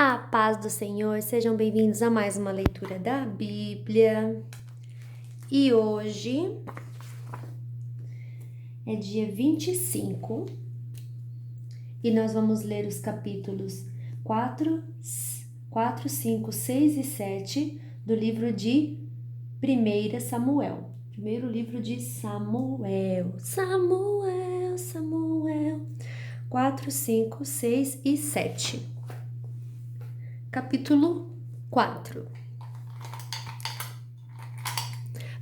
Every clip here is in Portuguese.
A paz do Senhor, sejam bem-vindos a mais uma leitura da Bíblia. E hoje é dia 25 e nós vamos ler os capítulos 4, 5, 6 e 7 do livro de 1 Samuel. Primeiro livro de Samuel. 4, 5, 6 e 7. Capítulo 4.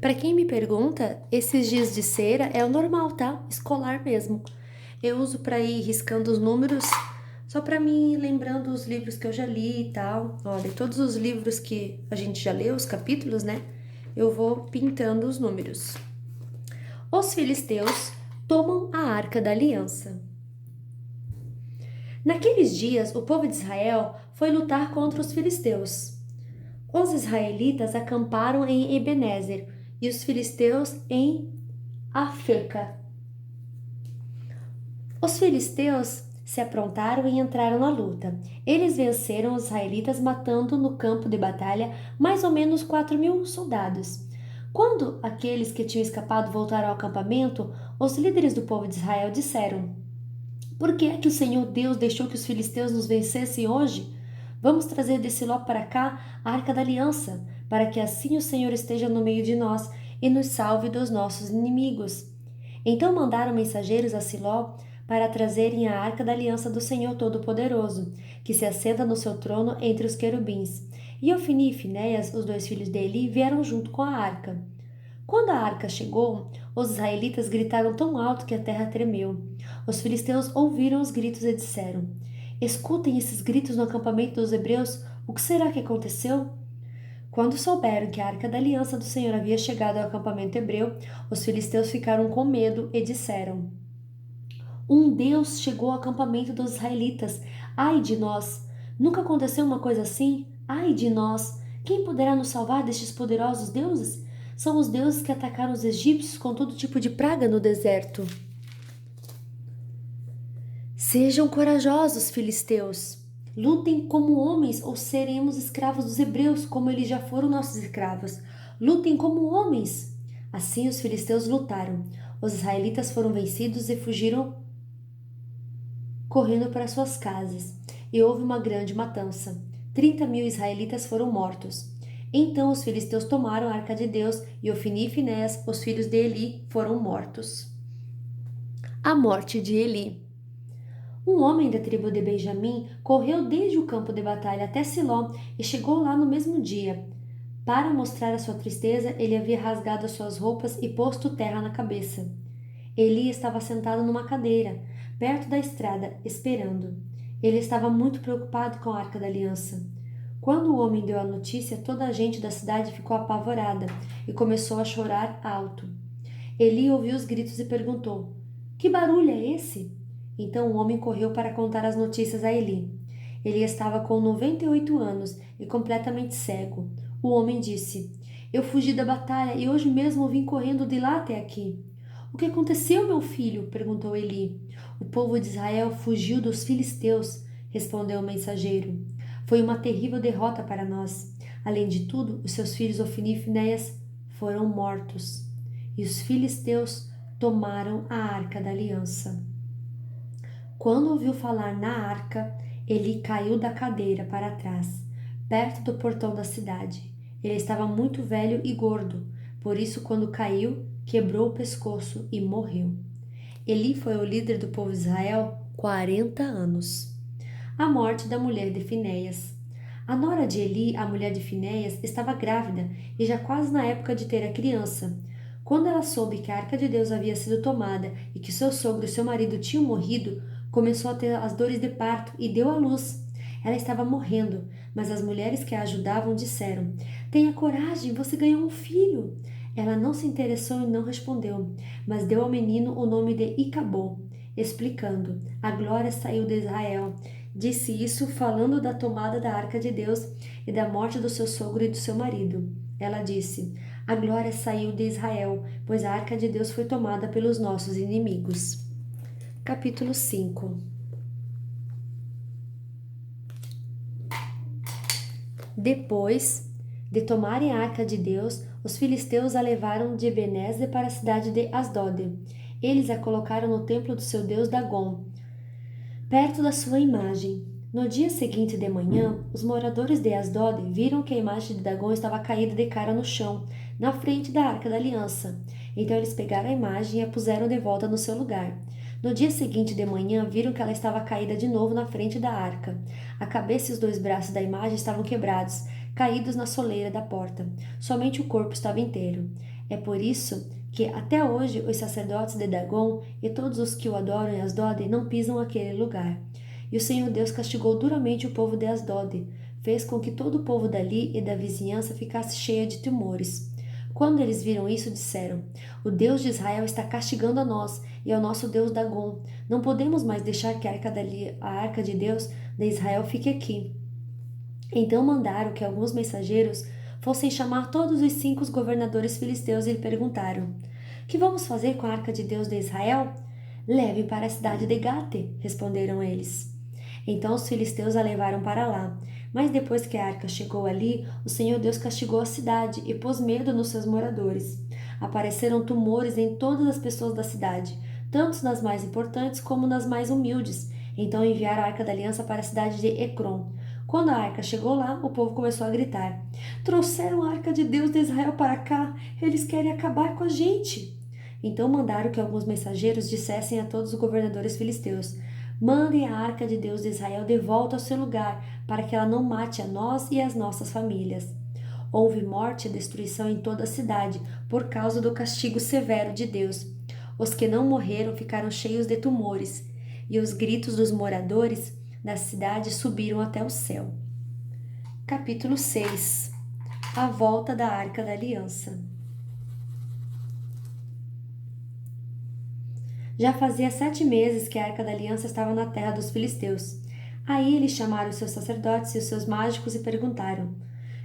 Para quem me pergunta, esses giz de cera é o normal, tá? Escolar mesmo. Eu uso para ir riscando os números, só para mim ir lembrando os livros que eu já li e tal. Olha, todos os livros que a gente já leu, os capítulos, né? Eu vou pintando os números. Os filisteus tomam a Arca da Aliança. Naqueles dias, o povo de Israel foi lutar contra os filisteus. Os israelitas acamparam em Ebenezer e os filisteus em Afeca. Os filisteus se aprontaram e entraram na luta. Eles venceram os israelitas, matando no campo de batalha mais ou menos 4.000 soldados. Quando aqueles que tinham escapado voltaram ao acampamento, os líderes do povo de Israel disseram: Por que é que o Senhor Deus deixou que os filisteus nos vencessem hoje? Vamos trazer de Siló para cá a Arca da Aliança, para que assim o Senhor esteja no meio de nós e nos salve dos nossos inimigos. Então mandaram mensageiros a Siló para trazerem a Arca da Aliança do Senhor Todo-Poderoso, que se assenta no seu trono entre os querubins. E Ofni e Finéias, os dois filhos de Eli, vieram junto com a arca. Quando a arca chegou, os israelitas gritaram tão alto que a terra tremeu. Os filisteus ouviram os gritos e disseram: Escutem esses gritos no acampamento dos hebreus. O que será que aconteceu? Quando souberam que a arca da aliança do Senhor havia chegado ao acampamento hebreu, os filisteus ficaram com medo e disseram: Um Deus chegou ao acampamento dos israelitas. Ai de nós! Nunca aconteceu uma coisa assim? Ai de nós! Quem poderá nos salvar destes poderosos deuses? São os deuses que atacaram os egípcios com todo tipo de praga no deserto. Sejam corajosos, filisteus. Lutem como homens ou seremos escravos dos hebreus, como eles já foram nossos escravos. Lutem como homens. Assim os filisteus lutaram. Os israelitas foram vencidos e fugiram correndo para suas casas. E houve uma grande matança. 30.000 israelitas foram mortos. Então os filisteus tomaram a arca de Deus e Ofni e Finéias, os filhos de Eli, foram mortos. A morte de Eli. Um homem da tribo de Benjamim correu desde o campo de batalha até Siló e chegou lá no mesmo dia. Para mostrar a sua tristeza, ele havia rasgado as suas roupas e posto terra na cabeça. Eli estava sentado numa cadeira, perto da estrada, esperando. Ele estava muito preocupado com a Arca da Aliança. Quando o homem deu a notícia, toda a gente da cidade ficou apavorada e começou a chorar alto. Eli ouviu os gritos e perguntou: Que barulho é esse? Então o homem correu para contar as notícias a Eli. Ele estava com 98 anos e completamente cego. O homem disse: Eu fugi da batalha e hoje mesmo vim correndo de lá até aqui. O que aconteceu, meu filho? Perguntou Eli. O povo de Israel fugiu dos filisteus, respondeu o mensageiro. Foi uma terrível derrota para nós. Além de tudo, os seus filhos Ofni e Finéias foram mortos. E os filisteus tomaram a Arca da Aliança. Quando ouviu falar na arca, Eli caiu da cadeira para trás, perto do portão da cidade. Ele estava muito velho e gordo, por isso, quando caiu, quebrou o pescoço e morreu. Eli foi o líder do povo de Israel 40 anos. A morte da mulher de Finéias. A nora de Eli, a mulher de Finéias, estava grávida e já quase na época de ter a criança. Quando ela soube que a arca de Deus havia sido tomada e que seu sogro e seu marido tinham morrido, começou a ter as dores de parto e deu à luz. Ela estava morrendo, mas as mulheres que a ajudavam disseram: Tenha coragem, você ganhou um filho. Ela não se interessou e não respondeu, mas deu ao menino o nome de Icabô, explicando: A glória saiu de Israel. Disse isso falando da tomada da arca de Deus e da morte do seu sogro e do seu marido. Ela disse: A glória saiu de Israel, pois a arca de Deus foi tomada pelos nossos inimigos. Capítulo 5. Depois de tomarem a arca de Deus, os filisteus a levaram de Ebenezer para a cidade de Asdod. Eles a colocaram no templo do seu deus Dagom, perto da sua imagem. No dia seguinte de manhã, os moradores de Asdod viram que a imagem de Dagom estava caída de cara no chão, na frente da Arca da Aliança. Então eles pegaram a imagem e a puseram de volta no seu lugar. No dia seguinte de manhã, viram que ela estava caída de novo na frente da arca. A cabeça e os dois braços da imagem estavam quebrados, caídos na soleira da porta. Somente o corpo estava inteiro. É por isso que até hoje os sacerdotes de Dagom e todos os que o adoram em Asdod não pisam aquele lugar. E o Senhor Deus castigou duramente o povo de Asdod, fez com que todo o povo dali e da vizinhança ficasse cheio de temores. Quando eles viram isso, disseram: O Deus de Israel está castigando a nós e ao nosso Deus Dagom. Não podemos mais deixar que a arca de Deus de Israel fique aqui. Então mandaram que alguns mensageiros fossem chamar todos os 5 governadores filisteus e lhe perguntaram: Que vamos fazer com a arca de Deus de Israel? Leve para a cidade de Gate, responderam eles. Então os filisteus a levaram para lá. Mas depois que a arca chegou ali, o Senhor Deus castigou a cidade e pôs medo nos seus moradores. Apareceram tumores em todas as pessoas da cidade, tanto nas mais importantes como nas mais humildes. Então enviaram a arca da aliança para a cidade de Ecrom. Quando a arca chegou lá, o povo começou a gritar: Trouxeram a arca de Deus de Israel para cá, eles querem acabar com a gente. Então mandaram que alguns mensageiros dissessem a todos os governadores filisteus: Mandem a arca de Deus de Israel de volta ao seu lugar, para que ela não mate a nós e as nossas famílias. Houve morte e destruição em toda a cidade, por causa do castigo severo de Deus. Os que não morreram ficaram cheios de tumores, e os gritos dos moradores da cidade subiram até o céu. Capítulo 6. A volta da Arca da Aliança. Já fazia 7 meses que a Arca da Aliança estava na terra dos filisteus. Aí eles chamaram os seus sacerdotes e os seus mágicos e perguntaram: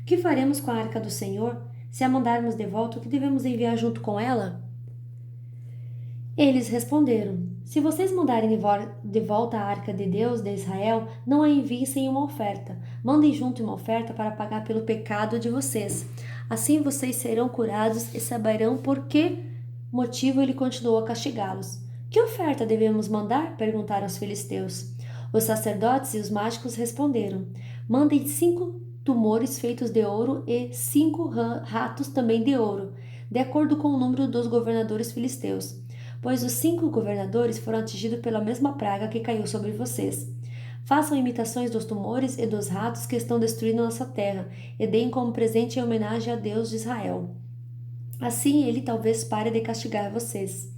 Que faremos com a Arca do Senhor? Se a mandarmos de volta, o que devemos enviar junto com ela? Eles responderam: Se vocês mandarem de volta a arca de Deus de Israel, não a enviem sem uma oferta. Mandem junto uma oferta para pagar pelo pecado de vocês. Assim vocês serão curados e saberão por que motivo ele continuou a castigá-los. Que oferta devemos mandar? Perguntaram os filisteus. Os sacerdotes e os mágicos responderam: Mandem 5 tumores feitos de ouro e 5 ratos também de ouro, de acordo com o número dos governadores filisteus, pois os 5 governadores foram atingidos pela mesma praga que caiu sobre vocês. Façam imitações dos tumores e dos ratos que estão destruindo nossa terra, e deem como presente em homenagem a Deus de Israel. Assim ele talvez pare de castigar vocês,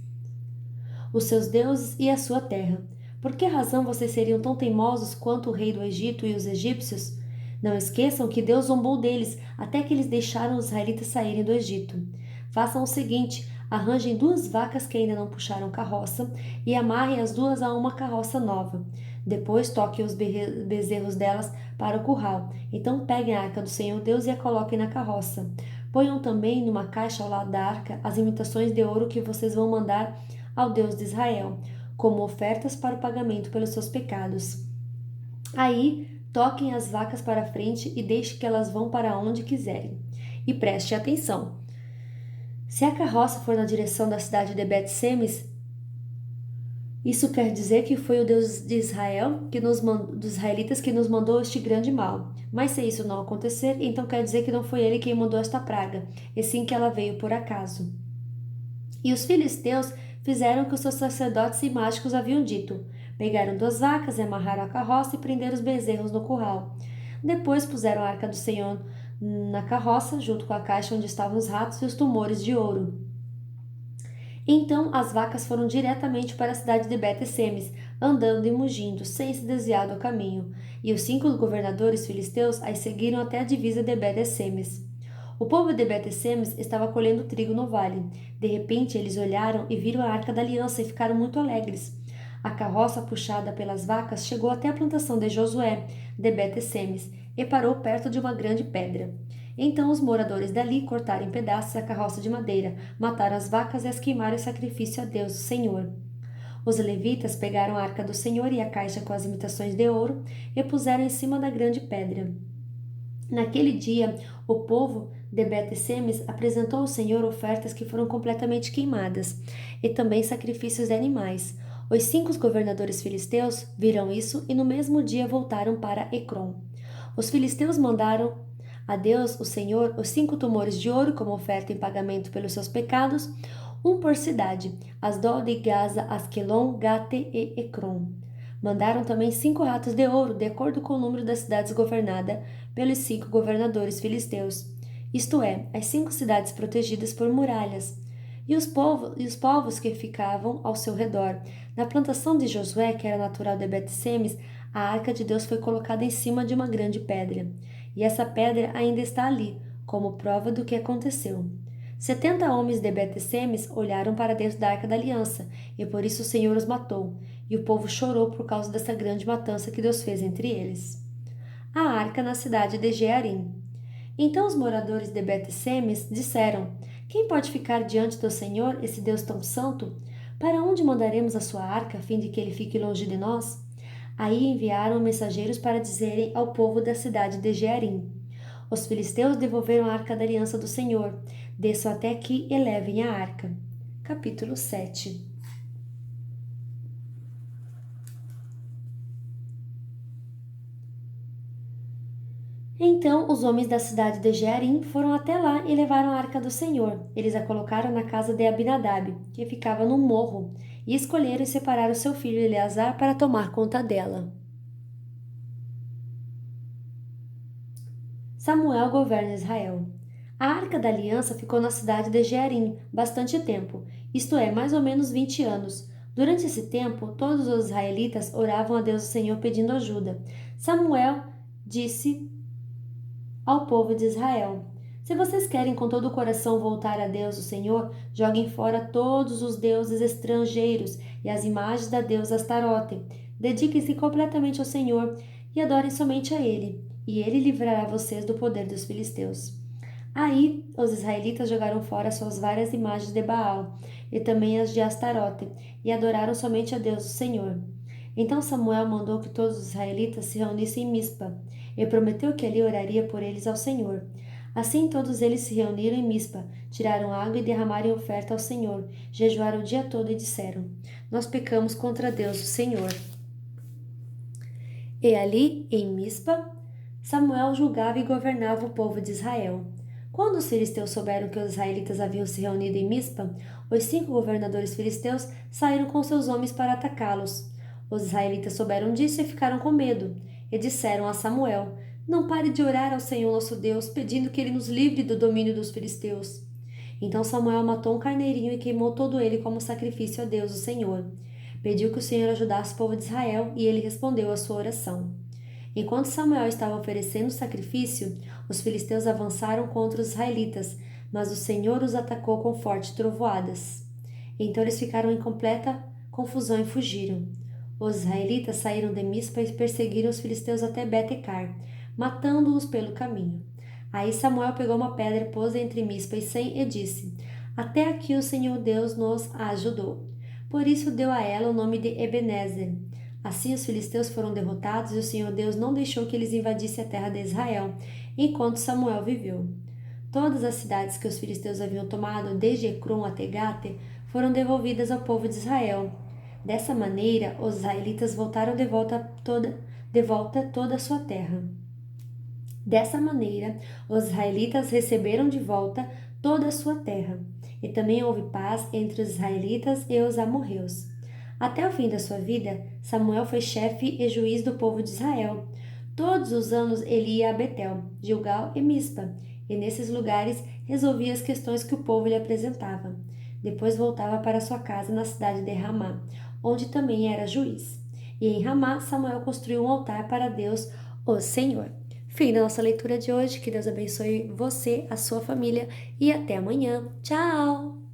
os seus deuses e a sua terra. Por que razão vocês seriam tão teimosos quanto o rei do Egito e os egípcios? Não esqueçam que Deus zombou deles até que eles deixaram os israelitas saírem do Egito. Façam o seguinte: arranjem 2 vacas que ainda não puxaram carroça e amarrem as 2 a uma carroça nova. Depois toquem os bezerros delas para o curral. Então peguem a arca do Senhor Deus e a coloquem na carroça. Ponham também numa caixa ao lado da arca as imitações de ouro que vocês vão mandar ao Deus de Israel, como ofertas para o pagamento pelos seus pecados. Aí, toquem as vacas para frente e deixem que elas vão para onde quiserem. E preste atenção. Se a carroça for na direção da cidade de Bet-Semes, isso quer dizer que foi o Deus de Israel, dos israelitas, que nos mandou este grande mal. Mas se isso não acontecer, então quer dizer que não foi ele quem mandou esta praga, e sim que ela veio por acaso. E os filisteus fizeram o que os seus sacerdotes e mágicos haviam dito. Pegaram 2 vacas e amarraram a carroça e prenderam os bezerros no curral. Depois puseram a arca do Senhor na carroça, junto com a caixa onde estavam os ratos e os tumores de ouro. Então as vacas foram diretamente para a cidade de Bet-Semes, andando e mugindo, sem se desviar do caminho. E os 5 governadores filisteus as seguiram até a divisa de Bet-Semes. O povo de Bet-Semes estava colhendo trigo no vale. De repente eles olharam e viram a arca da aliança e ficaram muito alegres. A carroça puxada pelas vacas chegou até a plantação de Josué, de Bet-Semes, e parou perto de uma grande pedra. Então os moradores dali cortaram em pedaços a carroça de madeira, mataram as vacas e as queimaram em sacrifício a Deus, o Senhor. Os levitas pegaram a arca do Senhor e a caixa com as imitações de ouro e puseram em cima da grande pedra. Naquele dia, o povo de Bet-Semes apresentou ao Senhor ofertas que foram completamente queimadas, e também sacrifícios de animais. Os 5 governadores filisteus viram isso e no mesmo dia voltaram para Ecrom. Os filisteus mandaram a Deus, o Senhor, os 5 tumores de ouro como oferta em pagamento pelos seus pecados, um por cidade, Asdod, Gaza, Asquelon, Gate e Ecrom. Mandaram também 5 ratos de ouro, de acordo com o número das cidades governadas pelos 5 governadores filisteus, isto é, as 5 cidades protegidas por muralhas, e os povos que ficavam ao seu redor. Na plantação de Josué, que era natural de Bet-Semes, a arca de Deus foi colocada em cima de uma grande pedra, e essa pedra ainda está ali, como prova do que aconteceu. 70 homens de Bet-Semes olharam para dentro da arca da aliança, e por isso o Senhor os matou, e o povo chorou por causa dessa grande matança que Deus fez entre eles. A arca na cidade de Jearim. Então os moradores de Bet-Semes disseram: Quem pode ficar diante do Senhor, esse Deus tão santo? Para onde mandaremos a sua arca, a fim de que ele fique longe de nós? Aí enviaram mensageiros para dizerem ao povo da cidade de Jearim: Os filisteus devolveram a arca da aliança do Senhor. Desçam até aqui e levem a arca. Capítulo 7. Então os homens da cidade de Jearim foram até lá e levaram a arca do Senhor. Eles a colocaram na casa de Abinadab, que ficava num morro, e escolheram e separaram seu filho Eleazar para tomar conta dela. Samuel governa Israel. A arca da aliança ficou na cidade de Jearim bastante tempo, isto é, mais ou menos 20 anos. Durante esse tempo, todos os israelitas oravam a Deus o Senhor pedindo ajuda. Samuel disse ao povo de Israel: Se vocês querem com todo o coração voltar a Deus, o Senhor, joguem fora todos os deuses estrangeiros e as imagens da deusa Astarote. Dediquem-se completamente ao Senhor e adorem somente a Ele, e Ele livrará vocês do poder dos filisteus. Aí os israelitas jogaram fora suas várias imagens de Baal e também as de Astarote, e adoraram somente a Deus, o Senhor. Então Samuel mandou que todos os israelitas se reunissem em Mispa, e prometeu que ali oraria por eles ao Senhor. Assim todos eles se reuniram em Mispa, tiraram água e derramaram oferta ao Senhor, jejuaram o dia todo e disseram: Nós pecamos contra Deus, o Senhor. E ali, em Mispa, Samuel julgava e governava o povo de Israel. Quando os filisteus souberam que os israelitas haviam se reunido em Mispa, os 5 governadores filisteus saíram com seus homens para atacá-los. Os israelitas souberam disso e ficaram com medo, e disseram a Samuel: Não pare de orar ao Senhor nosso Deus, pedindo que ele nos livre do domínio dos filisteus. Então Samuel matou um carneirinho e queimou todo ele como sacrifício a Deus, o Senhor. Pediu que o Senhor ajudasse o povo de Israel, e ele respondeu à sua oração. Enquanto Samuel estava oferecendo o sacrifício, os filisteus avançaram contra os israelitas, mas o Senhor os atacou com fortes trovoadas. Então eles ficaram em completa confusão e fugiram. Os israelitas saíram de Mispa e perseguiram os filisteus até Bet-Car, matando-os pelo caminho. Aí Samuel pegou uma pedra, pôs entre Mispa e Sem e disse: Até aqui o Senhor Deus nos ajudou. Por isso deu a ela o nome de Ebenezer. Assim os filisteus foram derrotados e o Senhor Deus não deixou que eles invadissem a terra de Israel, enquanto Samuel viveu. Todas as cidades que os filisteus haviam tomado, desde Ecrom até Gate, foram devolvidas ao povo de Israel. Dessa maneira, os israelitas voltaram de volta toda a sua terra. Dessa maneira, os israelitas receberam de volta toda a sua terra, e também houve paz entre os israelitas e os amorreus. Até o fim da sua vida, Samuel foi chefe e juiz do povo de Israel. Todos os anos ele ia a Betel, Gilgal e Mispa, e nesses lugares resolvia as questões que o povo lhe apresentava. Depois voltava para sua casa na cidade de Ramá, onde também era juiz. E em Ramá, Samuel construiu um altar para Deus, o Senhor. Fim da nossa leitura de hoje. Que Deus abençoe você, a sua família e até amanhã. Tchau!